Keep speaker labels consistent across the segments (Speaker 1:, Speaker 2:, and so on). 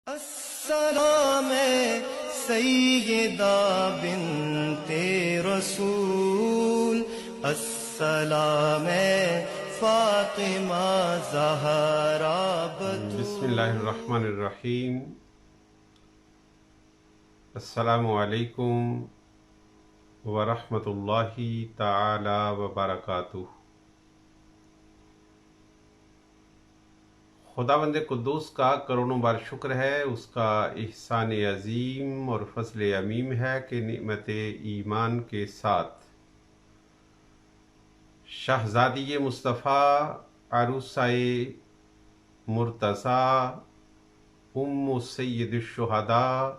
Speaker 1: السلام سیدہ بنت رسول، السلام فاطمہ زہرا بتول۔
Speaker 2: بسم اللہ الرحمن الرحیم۔ السلام علیکم ورحمۃ اللہ تعالی وبرکاتہ۔ خداوند قدوس کا کروڑوں بار شکر ہے، اس کا احسان عظیم اور فضل عمیم ہے کہ نعمت ایمان کے ساتھ شہزادی مصطفیٰ عروسہ مرتضیٰ ام سید الشہداء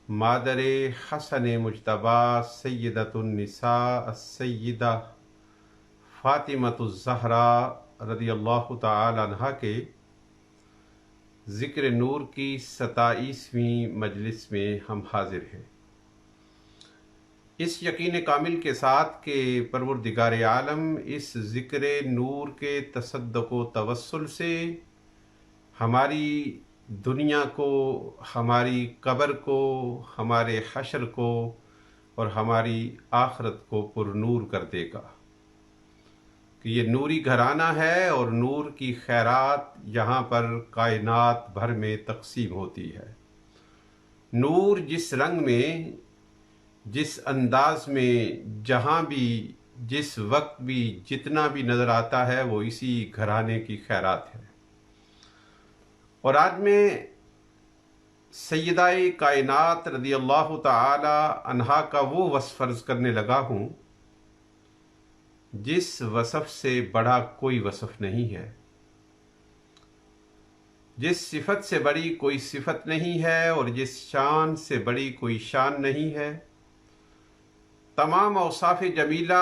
Speaker 2: مادر حسن مجتبی سیدۃ النساء السیدہ فاطمۃ الزہرا رضی اللہ تعالی عنہا کے ذکر نور کی 27ویں مجلس میں ہم حاضر ہیں، اس یقین کامل کے ساتھ کہ پروردگار عالم اس ذکر نور کے تصدق و توسل سے ہماری دنیا کو، ہماری قبر کو، ہمارے حشر کو اور ہماری آخرت کو پر نور کر دے گا، کہ یہ نوری گھرانہ ہے اور نور کی خیرات یہاں پر کائنات بھر میں تقسیم ہوتی ہے۔ نور جس رنگ میں، جس انداز میں، جہاں بھی، جس وقت بھی، جتنا بھی نظر آتا ہے وہ اسی گھرانے کی خیرات ہے۔ اور آج میں سیدہ کائنات رضی اللہ تعالی عنہا کا وہ وصف فرض کرنے لگا ہوں جس وصف سے بڑا کوئی وصف نہیں ہے، جس صفت سے بڑی کوئی صفت نہیں ہے اور جس شان سے بڑی کوئی شان نہیں ہے۔ تمام اوصاف جمیلہ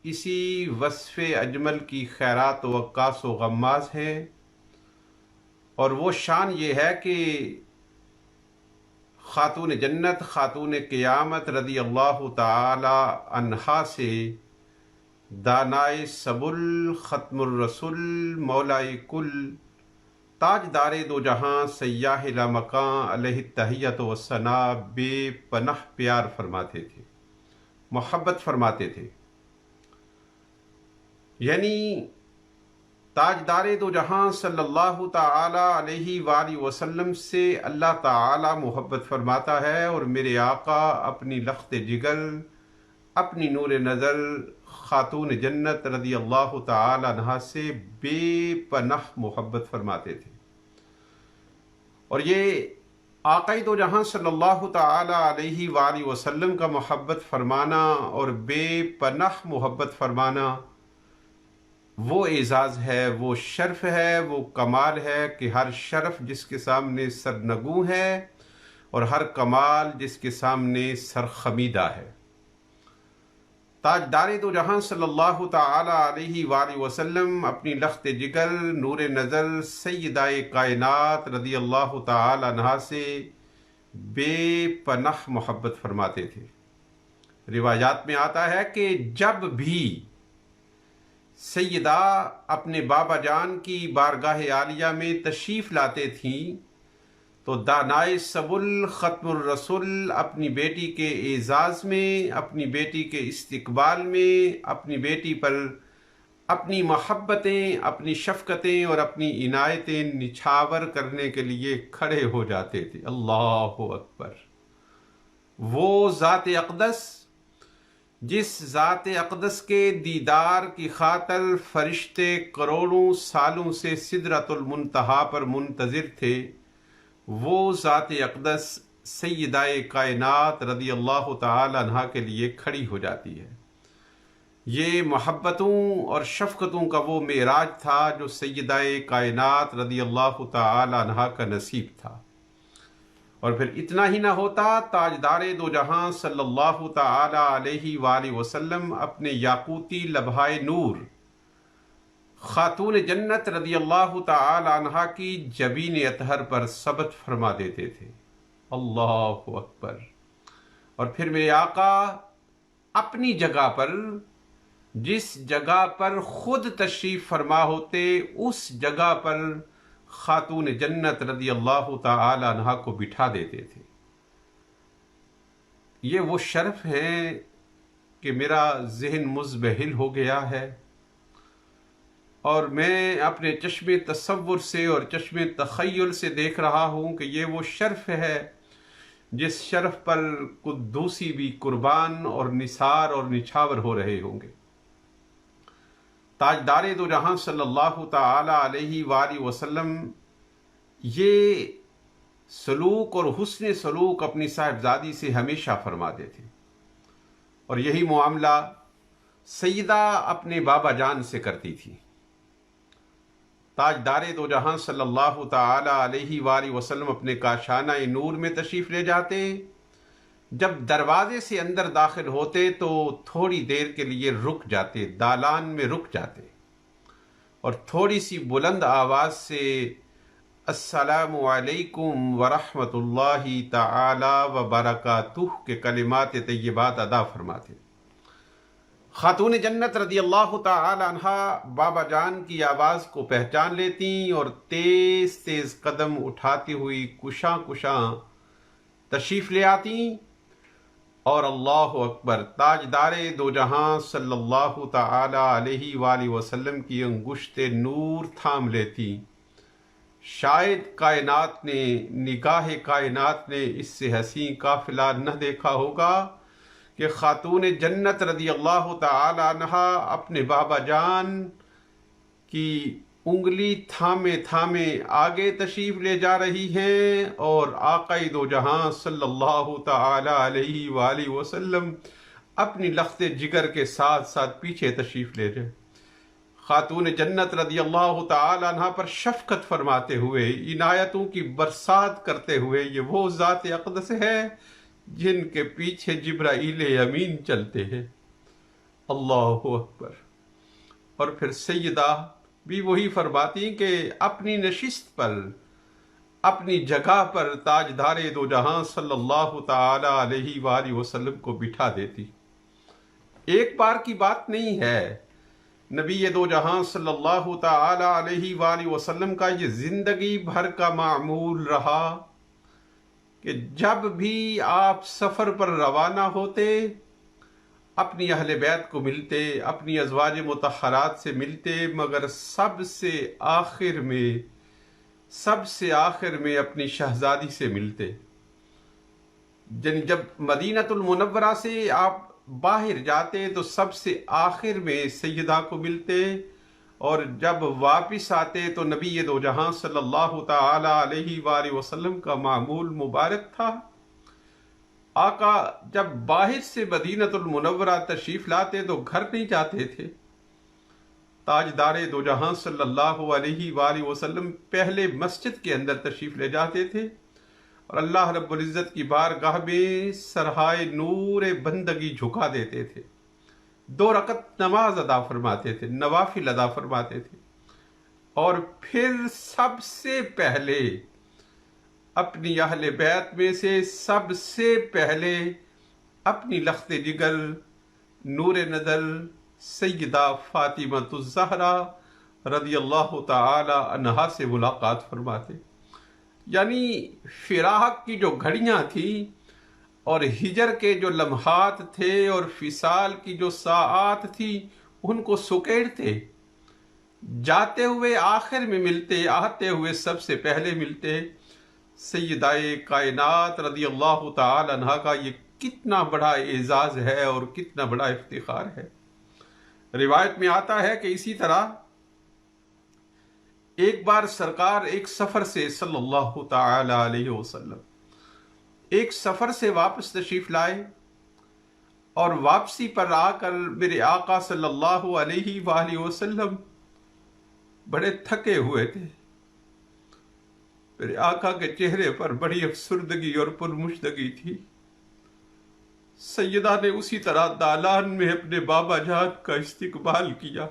Speaker 2: اسی وصف اجمل کی خیرات و عکاس و غماز ہیں، اور وہ شان یہ ہے کہ خاتون جنت، خاتون قیامت رضی اللہ تعالی عنہا سے دانائے سبل، ختم الرسل، مولائے کل، تاجدار دو جہاں، سیاح لامکاں علیہ التحیۃ والثناء بے پناہ پیار فرماتے تھے، محبت فرماتے تھے۔ یعنی تاجدار دو جہاں صلی اللہ تعالی علیہ وآلہ وسلم سے اللہ تعالی محبت فرماتا ہے، اور میرے آقا اپنی لخت جگر، اپنی نور نظر خاتون جنت رضی اللہ تعالی عنہا سے بے پناہ محبت فرماتے تھے۔ اور یہ آقای دو جہاں صلی اللہ تعالی علیہ وآلہ وسلم کا محبت فرمانا اور بے پناہ محبت فرمانا وہ اعزاز ہے، وہ شرف ہے، وہ کمال ہے کہ ہر شرف جس کے سامنے سرنگوں ہے اور ہر کمال جس کے سامنے سرخمیدہ ہے۔ تاجدار دو جہاں صلی اللہ تعالی علیہ وآلہ وسلم اپنی لخت جگر، نور نظر سیدہ کائنات رضی اللہ تعالی عنہا سے بے پناہ محبت فرماتے تھے۔ روایات میں آتا ہے کہ جب بھی سیدہ اپنے بابا جان کی بارگاہ عالیہ میں تشریف لاتے تھیں تو دانائے سبل، ختم الرسل اپنی بیٹی کے اعزاز میں، اپنی بیٹی کے استقبال میں، اپنی بیٹی پر اپنی محبتیں، اپنی شفقتیں اور اپنی عنایتیں نچھاور کرنے کے لیے کھڑے ہو جاتے تھے۔ اللہ اکبر! وہ ذات اقدس، جس ذات اقدس کے دیدار کی خاطر فرشتے کروڑوں سالوں سے سدرۃ المنتہا پر منتظر تھے، وہ ذات اقدس سیدہ کائنات رضی اللہ تعالی عنہا کے لیے کھڑی ہو جاتی ہے۔ یہ محبتوں اور شفقتوں کا وہ معراج تھا جو سیدہ کائنات رضی اللہ تعالی عنہا کا نصیب تھا۔ اور پھر اتنا ہی نہ ہوتا، تاجدار دو جہاں صلی اللہ تعالی علیہ وآلہ وسلم اپنے یاقوتی لبھائے نور خاتون جنت رضی اللہ تعالی عنہا کی جبین اطہر پر ثبت فرما دیتے تھے۔ اللہ اکبر! اور پھر میرے آقا اپنی جگہ پر، جس جگہ پر خود تشریف فرما ہوتے، اس جگہ پر خاتون جنت رضی اللہ تعالی عنہا کو بٹھا دیتے تھے۔ یہ وہ شرف ہیں کہ میرا ذہن مزبہل ہو گیا ہے اور میں اپنے چشم تصور سے اور چشم تخیل سے دیکھ رہا ہوں کہ یہ وہ شرف ہے جس شرف پر قدوسی بھی قربان اور نثار اور نچھاور ہو رہے ہوں گے۔ تاجدار دو جہاں صلی اللہ تعالی علیہ وآلہ وسلم یہ سلوک اور حسن سلوک اپنی صاحبزادی سے ہمیشہ فرماتے تھے، اور یہی معاملہ سیدہ اپنے بابا جان سے کرتی تھی۔ تاجدار دو جہاں صلی اللہ تعالی علیہ وآلہ وسلم اپنے کاشانہ نور میں تشریف لے جاتے، جب دروازے سے اندر داخل ہوتے تو تھوڑی دیر کے لیے رک جاتے، دالان میں رک جاتے، اور تھوڑی سی بلند آواز سے السلام علیکم ورحمۃ اللہ تعالی وبرکاتہ کے کلمات طیبات ادا فرماتے۔ خاتون جنت رضی اللہ تعالی عنہا بابا جان کی آواز کو پہچان لیتی اور تیز تیز قدم اٹھاتی ہوئی کشاں کشاں تشریف لے آتی اور اللہ اکبر، تاجدار دو جہاں صلی اللہ تعالی علیہ وآلہ وسلم کی انگشت نور تھام لیتی۔ شاید کائنات نے، نگاہ کائنات نے اس سے حسین قافلہ نہ دیکھا ہوگا کہ خاتون جنت رضی اللہ تعالی عنہا اپنے بابا جان کی انگلی تھامے تھامے آگے تشریف لے جا رہی ہیں، اور آقا دو جہاں صلی اللہ تعالی علیہ وآلہ وسلم اپنی لخت جگر کے ساتھ ساتھ پیچھے تشریف لے جائیں۔ خاتون جنت رضی اللہ تعالی عنہا پر شفقت فرماتے ہوئے، عنایتوں کی برسات کرتے ہوئے، یہ وہ ذات اقدس ہے جن کے پیچھے جبرائیل امین چلتے ہیں۔ اللہ اکبر۔ اور پھر سیدہ بھی وہی فرماتی کہ اپنی نشست پر، اپنی جگہ پر تاجدار دو جہاں صلی اللہ تعالی علیہ وآلہ وسلم کو بٹھا دیتی۔ ایک بار کی بات نہیں ہے، نبی دو جہاں صلی اللہ تعالی علیہ وآلہ وسلم کا یہ زندگی بھر کا معمول رہا کہ جب بھی آپ سفر پر روانہ ہوتے، اپنی اہل بیت کو ملتے، اپنی ازواج مطہرات سے ملتے، مگر سب سے آخر میں اپنی شہزادی سے ملتے۔ جب مدینہ المنورہ سے آپ باہر جاتے تو سب سے آخر میں سیدہ کو ملتے، اور جب واپس آتے تو نبی دو جہاں صلی اللہ تعالی علیہ وآلہ وسلم کا معمول مبارک تھا، آقا جب باہر سے مدینہ المنورہ تشریف لاتے تو گھر نہیں جاتے تھے۔ تاجدار دو جہاں صلی اللہ علیہ وآلہ وسلم پہلے مسجد کے اندر تشریف لے جاتے تھے اور اللہ رب العزت کی بارگاہ میں سرہائے نور بندگی جھکا دیتے تھے، 2 رکعت نماز ادا فرماتے تھے، نوافل ادا فرماتے تھے، اور پھر سب سے پہلے اپنی اہل بیت میں سے سب سے پہلے اپنی لخت جگر نور نظر سیدہ فاطمہ الزہرا رضی اللہ تعالی عنہا سے ملاقات فرماتے۔ یعنی فراق کی جو گھڑیاں تھیں اور ہجر کے جو لمحات تھے اور فصال کی جو ساعات تھی، ان کو سکیڑتے، جاتے ہوئے آخر میں ملتے، آتے ہوئے سب سے پہلے ملتے۔ سیدہ کائنات رضی اللہ تعالی عنہا کا یہ کتنا بڑا اعزاز ہے اور کتنا بڑا افتخار ہے۔ روایت میں آتا ہے کہ اسی طرح ایک بار سرکار ایک سفر سے صلی اللہ تعالی علیہ وسلم ایک سفر سے واپس تشریف لائے، اور واپسی پر آ کر میرے آقا صلی اللہ علیہ وآلہ وسلم بڑے تھکے ہوئے تھے۔ میرے آقا کے چہرے پر بڑی افسردگی اور پرمشتگی تھی۔ سیدہ نے اسی طرح دالان میں اپنے بابا جان کا استقبال کیا،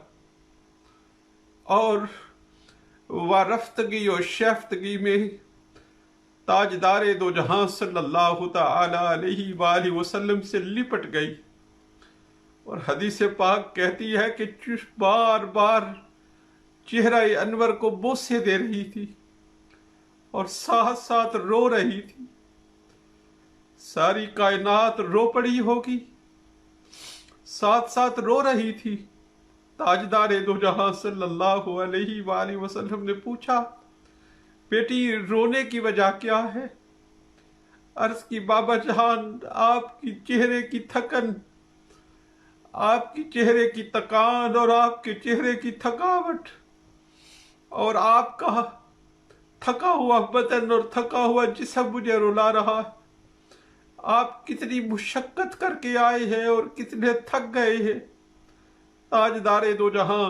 Speaker 2: اور وارفتگی اور شیفتگی میں تاجدار دو جہاں صلی اللہ تعالی علیہ وآلہ وسلم سے لپٹ گئی، اور حدیث پاک کہتی ہے کہ بار بار چہرہ انور کو بوسے دے رہی تھی۔ اور ساتھ ساتھ رو رہی تھی. ساری کائنات رو پڑی ہوگی، ساتھ ساتھ رو رہی تھی. تاجدار دو جہاں صلی اللہ علیہ وآلہ وسلم نے پوچھا، بیٹی رونے کی وجہ کیا ہے؟ عرض کی، بابا جان آپ کی چہرے کی تھکن، آپ کی چہرے کی تکان اور آپ کے چہرے کی تھکاوٹ اور آپ کا تھکا ہوا بدن اور تھکا ہوا جسم مجھے رلا رہا ہے. آپ کتنی مشقت کر کے آئے ہیں اور کتنے تھک گئے ہیں. تاجدار دو جہاں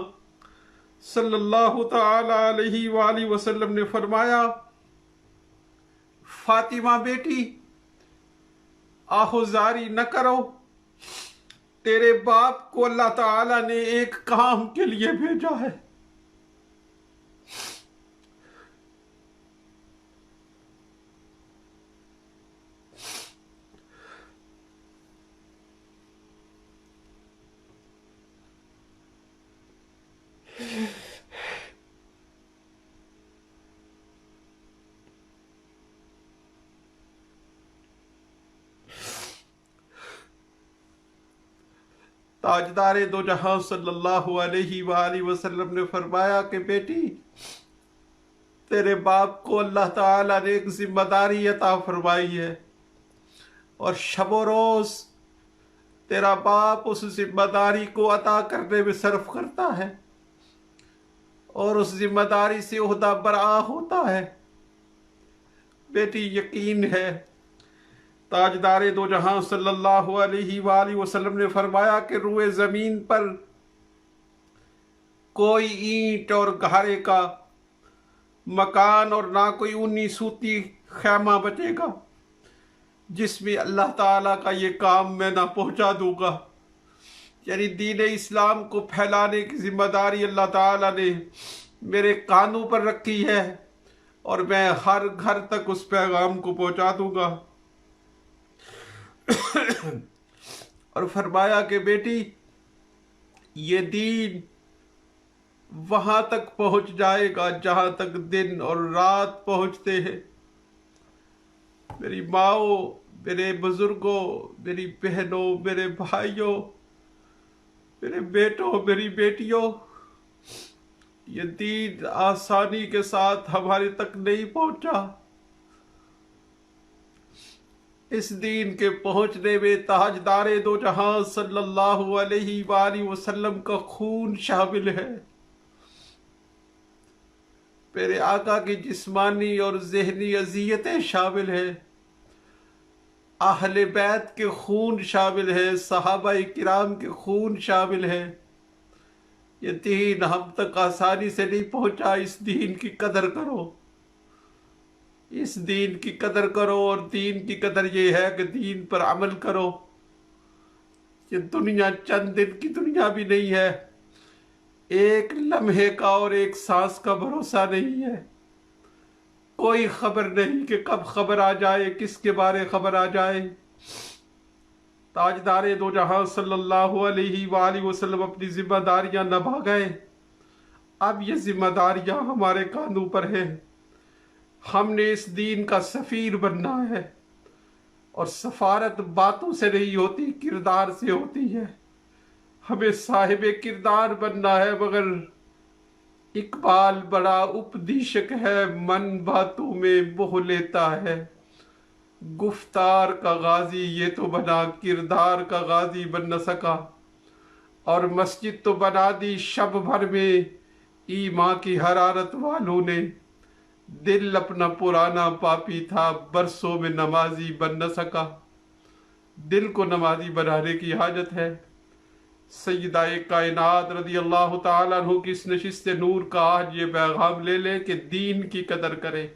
Speaker 2: صلی اللہ تعالی علیہ وآلہ وسلم نے فرمایا، فاطمہ بیٹی آہوزاری نہ کرو، تیرے باپ کو اللہ تعالی نے ایک کام کے لیے بھیجا ہے. تاجدار دو جہاں صلی اللہ علیہ وآلہ وسلم نے فرمایا کہ بیٹی، تیرے باپ کو اللہ تعالیٰ نے ایک ذمہ داری عطا فرمائی ہے، اور شب و روز تیرا باپ اس ذمہ داری کو عطا کرنے میں صرف کرتا ہے اور اس ذمہ داری سے عہدہ برآ ہوتا ہے. بیٹی یقین ہے، تاجدار دو جہاں صلی اللہ علیہ وآلہ وسلم نے فرمایا کہ روئے زمین پر کوئی اینٹ اور گھارے کا مکان اور نہ کوئی اونی سوتی خیمہ بچے گا جس میں اللہ تعالیٰ کا یہ کام میں نہ پہنچا دوں گا. یعنی دین اسلام کو پھیلانے کی ذمہ داری اللہ تعالیٰ نے میرے کانوں پر رکھی ہے اور میں ہر گھر تک اس پیغام کو پہنچا دوں گا. اور فرمایا کہ بیٹی، یہ دین وہاں تک پہنچ جائے گا جہاں تک دن اور رات پہنچتے ہیں. میری ماؤں، میرے بزرگوں، میری بہنوں، میرے بھائیوں، میرے بیٹوں، میری بیٹیوں، یہ دین آسانی کے ساتھ ہمارے تک نہیں پہنچا. اس دین کے پہنچنے میں تاجدار دو جہاں صلی اللہ علیہ وآلہ وسلم کا خون شامل ہے. میرے آقا کی جسمانی اور ذہنی اذیتیں شامل ہیں، اہل بیت کے خون شامل ہے، صحابہ کرام کے خون شامل ہے. یہ دین ہم تک آسانی سے نہیں پہنچا. اس دین کی قدر کرو، اس دین کی قدر کرو، اور دین کی قدر یہ ہے کہ دین پر عمل کرو. یہ دنیا چند دن کی دنیا بھی نہیں ہے، ایک لمحے کا اور ایک سانس کا بھروسہ نہیں ہے. کوئی خبر نہیں کہ کب خبر آ جائے، کس کے بارے خبر آ جائے. تاجدار دو جہاں صلی اللہ علیہ وآلہ وسلم اپنی ذمہ داریاں نبھا گئے. اب یہ ذمہ داریاں ہمارے کاندھوں پر ہیں. ہم نے اس دین کا سفیر بننا ہے، اور سفارت باتوں سے نہیں ہوتی، کردار سے ہوتی ہے. ہمیں صاحب کردار بننا ہے. مگر اقبال بڑا اپدیشک ہے، من باتوں میں موہ لیتا ہے. گفتار کا غازی یہ تو بنا، کردار کا غازی بن نہ سکا. اور مسجد تو بنا دی شب بھر میں ایمان کی حرارت والوں نے. دل اپنا پرانا پاپی تھا، برسوں میں نمازی بن نہ سکا. دل کو نمازی بنانے کی حاجت ہے. سیدہ کائنات رضی اللہ تعالیٰ عنہ کی اس نشست نور کا آج یہ پیغام لے لے کہ دین کی قدر کرے.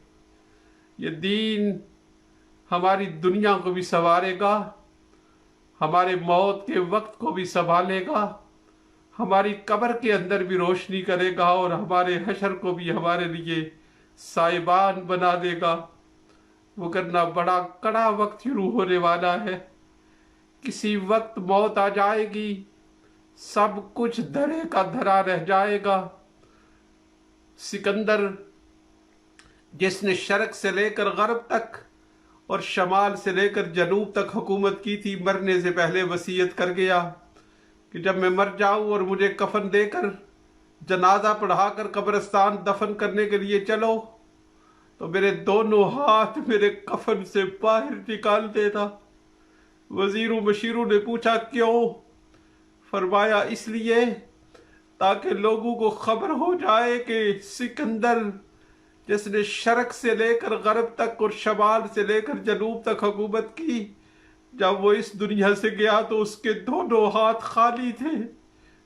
Speaker 2: یہ دین ہماری دنیا کو بھی سنوارے گا، ہمارے موت کے وقت کو بھی سنبھالے گا، ہماری قبر کے اندر بھی روشنی کرے گا، اور ہمارے حشر کو بھی ہمارے لیے سائبان بنا دے گا. وگرنہ بڑا کڑا وقت شروع ہونے والا ہے. کسی وقت موت آ جائے گی، سب کچھ دھرے کا دھرا رہ جائے گا. سکندر جس نے شرق سے لے کر غرب تک اور شمال سے لے کر جنوب تک حکومت کی تھی، مرنے سے پہلے وصیت کر گیا کہ جب میں مر جاؤں اور مجھے کفن دے کر جنازہ پڑھا کر قبرستان دفن کرنے کے لیے چلو تو میرے دونوں ہاتھ میرے کفن سے باہر نکال دیتا۔ وزیروں مشیروں نے پوچھا کیوں؟ فرمایا اس لیے تاکہ لوگوں کو خبر ہو جائے کہ سکندر جس نے شرق سے لے کر غرب تک اور شمال سے لے کر جنوب تک حکومت کی، جب وہ اس دنیا سے گیا تو اس کے دونوں ہاتھ خالی تھے۔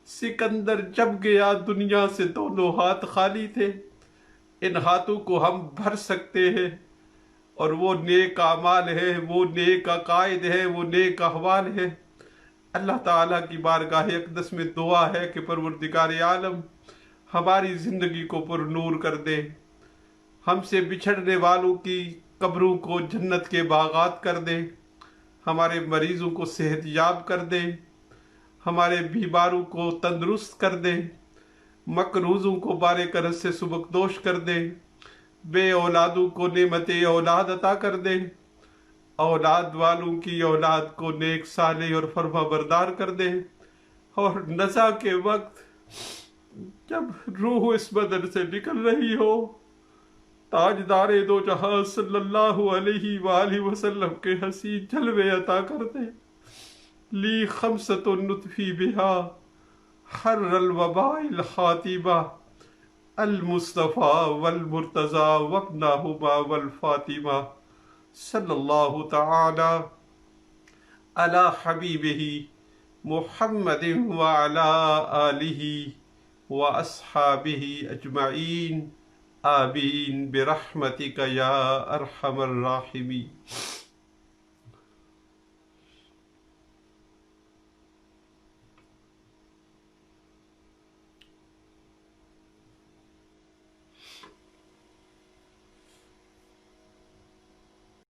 Speaker 2: سکندر جب گیا دنیا سے دونوں ہاتھ خالی تھے۔ ان ہاتھوں کو ہم بھر سکتے ہیں، اور وہ نیک اعمال ہے، وہ نیک عقائد ہے، وہ نیک احوال ہے۔ اللہ تعالیٰ کی بارگاہ اقدس میں دعا ہے کہ پروردگار عالم ہماری زندگی کو پر نور کر دے، ہم سے بچھڑنے والوں کی قبروں کو جنت کے باغات کر دے، ہمارے مریضوں کو صحت یاب کر دے، ہمارے بیماروں کو تندرست کر دے، مقروضوں کو بار کرز سے سبکدوش کر دے، بے اولادوں کو نعمت اولاد عطا کر دے، اولاد والوں کی اولاد کو نیک صالح اور فرما بردار کر دے، اور نزا کے وقت جب روح اس بدن سے نکل رہی ہو، تاجدار دو جہاں صلی اللہ علیہ وآلہ وسلم کے حسین جلوے عطا کر دے۔ لی خمسۃ نطفی بہا حر الوباء الخاتمہ المصطفیٰ والمرتضیٰ وابنہما والفاطمہ صلی اللہ تعالی علی حبیبہ محمد وعلی آلہ واصحابہ اجمعین آمین برحمتک یا ارحم الراحمین۔